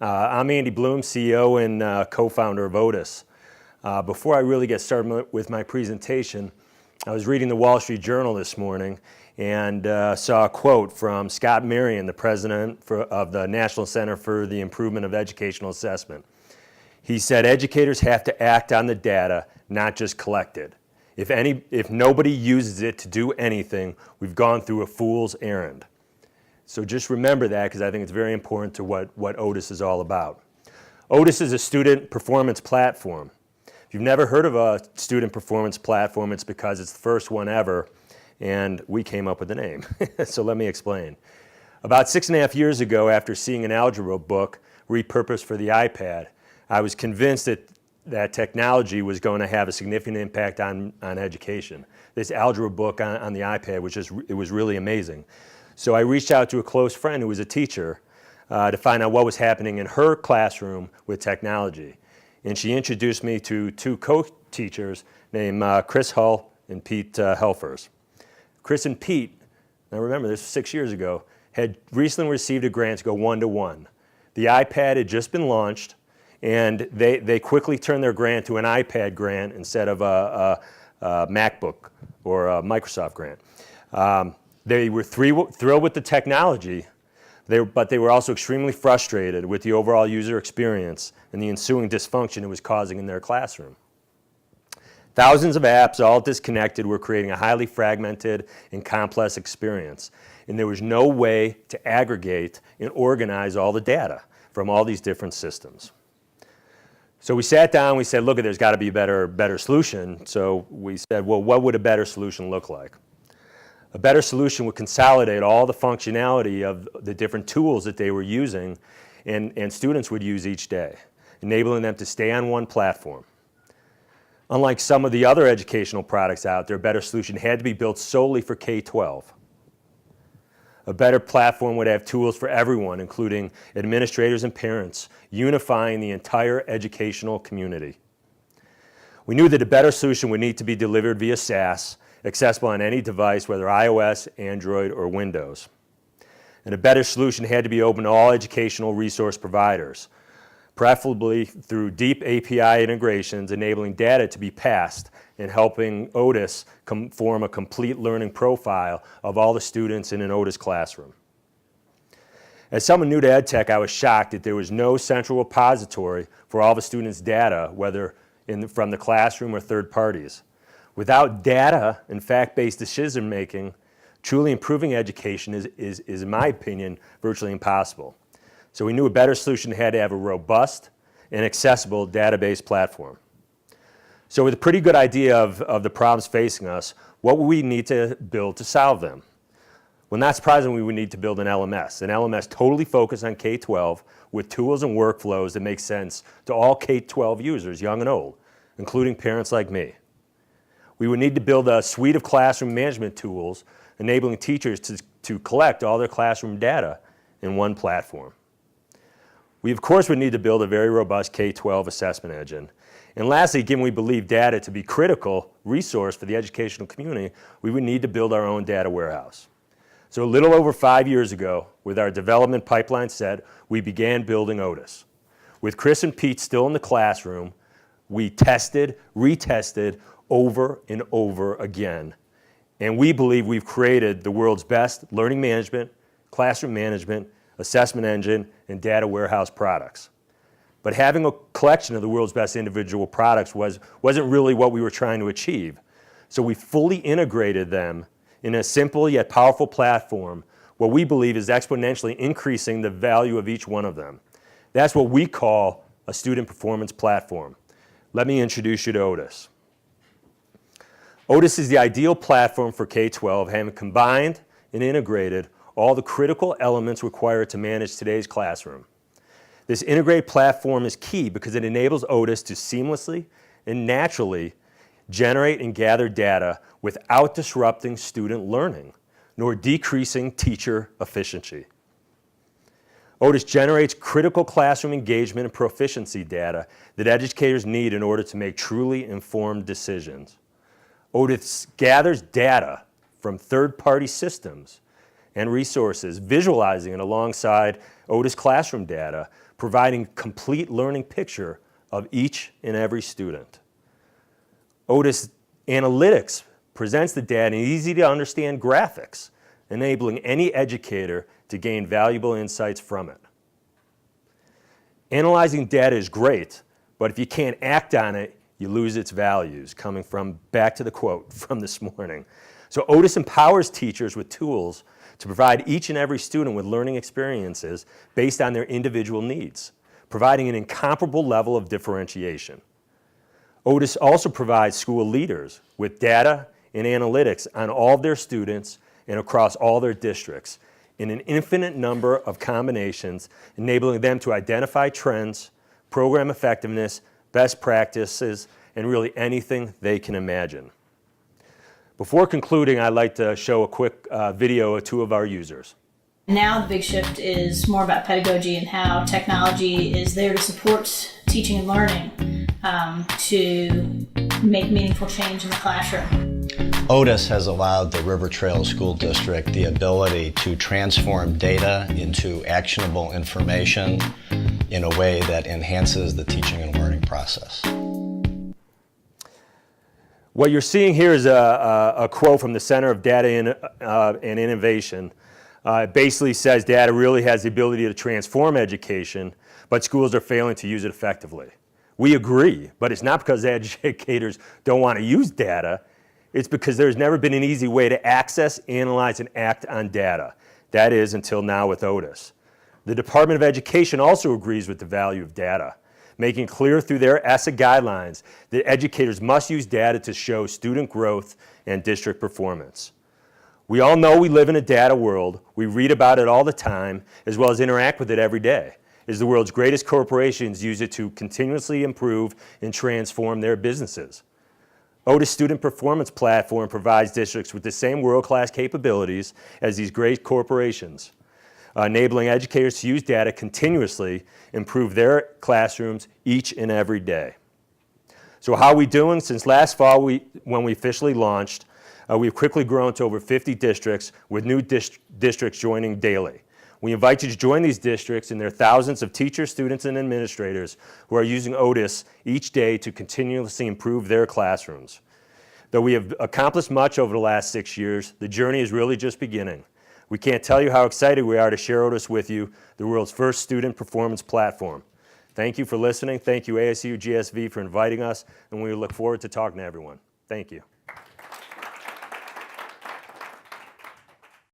I'm Andy Bloom, CEO and co-founder of Otus. Before I really get started with my presentation, I was reading the Wall Street Journal this morning and saw a quote from Scott Marion, the president of the National Center for the Improvement of Educational Assessment. He said, educators have to act on the data, not just collect it. If nobody uses it to do anything, we've gone through a fool's errand. So just remember that, because I think it's very important to what Otus is all about. Otus is a student performance platform. If you've never heard of a student performance platform, it's because it's the first one ever, and we came up with the name. So let me explain. About 6.5 years ago, after seeing an algebra book repurposed for the iPad, I was convinced that technology was going to have a significant impact on education. This algebra book on the iPad was really amazing. So I reached out to a close friend who was a teacher to find out what was happening in her classroom with technology. And she introduced me to two co-teachers named Chris Hull and Pete Helfers. Chris and Pete, now remember this was 6 years ago, had recently received a grant to go one-to-one. The iPad had just been launched, and they quickly turned their grant to an iPad grant instead of a MacBook or a Microsoft grant. They were thrilled with the technology, but they were also extremely frustrated with the overall user experience and the ensuing dysfunction it was causing in their classroom. Thousands of apps, all disconnected, were creating a highly fragmented and complex experience, and there was no way to aggregate and organize all the data from all these different systems. So we sat down, we said, look, there's got to be a better solution. So we said, well, what would a better solution look like? A better solution would consolidate all the functionality of the different tools that they were using and students would use each day, enabling them to stay on one platform. Unlike some of the other educational products out there, a better solution had to be built solely for K-12. A better platform would have tools for everyone, including administrators and parents, unifying the entire educational community. We knew that a better solution would need to be delivered via SaaS, accessible on any device, whether iOS, Android, or Windows. And a better solution had to be open to all educational resource providers, preferably through deep API integrations, enabling data to be passed and helping Otus form a complete learning profile of all the students in an Otus classroom. As someone new to EdTech, I was shocked that there was no central repository for all the students' data, whether from the classroom or third parties. Without data and fact-based decision-making, truly improving education is, in my opinion, virtually impossible. So we knew a better solution had to have a robust and accessible database platform. So with a pretty good idea of the problems facing us, what would we need to build to solve them? Well, not surprisingly, we would need to build an LMS totally focused on K-12 with tools and workflows that make sense to all K-12 users, young and old, including parents like me. We would need to build a suite of classroom management tools, enabling teachers to collect all their classroom data in one platform. We, of course, would need to build a very robust K-12 assessment engine. And lastly, given we believe data to be a critical resource for the educational community, we would need to build our own data warehouse. So a little over 5 years ago, with our development pipeline set, we began building Otus. With Chris and Pete still in the classroom, we tested, retested, over and over again. And we believe we've created the world's best learning management, classroom management, assessment engine, and data warehouse products. But having a collection of the world's best individual products wasn't really what we were trying to achieve. So we fully integrated them in a simple yet powerful platform, what we believe is exponentially increasing the value of each one of them. That's what we call a student performance platform. Let me introduce you to Otus. Otus is the ideal platform for K-12, having combined and integrated all the critical elements required to manage today's classroom. This integrated platform is key because it enables Otus to seamlessly and naturally generate and gather data without disrupting student learning, nor decreasing teacher efficiency. Otus generates critical classroom engagement and proficiency data that educators need in order to make truly informed decisions. Otus gathers data from third-party systems and resources, visualizing it alongside Otus classroom data, providing a complete learning picture of each and every student. Otus Analytics presents the data in easy-to-understand graphics, enabling any educator to gain valuable insights from it. Analyzing data is great, but if you can't act on it, you lose its values, coming from, back to the quote from this morning. So Otus empowers teachers with tools to provide each and every student with learning experiences based on their individual needs, providing an incomparable level of differentiation. Otus also provides school leaders with data and analytics on all of their students and across all their districts in an infinite number of combinations, enabling them to identify trends, program effectiveness, best practices, and really anything they can imagine. Before concluding, I'd like to show a quick video of two of our users. Now the big shift is more about pedagogy and how technology is there to support teaching and learning to make meaningful change in the classroom. Otus has allowed the River Trail School District the ability to transform data into actionable information in a way that enhances the teaching and learning process. What you're seeing here is a quote from the Center of Data and Innovation. It basically says data really has the ability to transform education, but schools are failing to use it effectively. We agree, but it's not because educators don't want to use data. It's because there's never been an easy way to access, analyze, and act on data. That is, until now with Otus. The Department of Education also agrees with the value of data, making clear through their ESSA guidelines that educators must use data to show student growth and district performance. We all know we live in a data world. We read about it all the time, as well as interact with it every day, as the world's greatest corporations use it to continuously improve and transform their businesses. Otus Student Performance Platform provides districts with the same world-class capabilities as these great corporations, enabling educators to use data continuously, improve their classrooms each and every day. So how are we doing? Since last fall, when we officially launched, we've quickly grown to over 50 districts, with new districts joining daily. We invite you to join these districts, and there are thousands of teachers, students, and administrators who are using Otus each day to continuously improve their classrooms. Though we have accomplished much over the last 6 years, the journey is really just beginning. We can't tell you how excited we are to share Otus with you, the world's first student performance platform. Thank you for listening. Thank you, ASU GSV, for inviting us, and we look forward to talking to everyone. Thank you.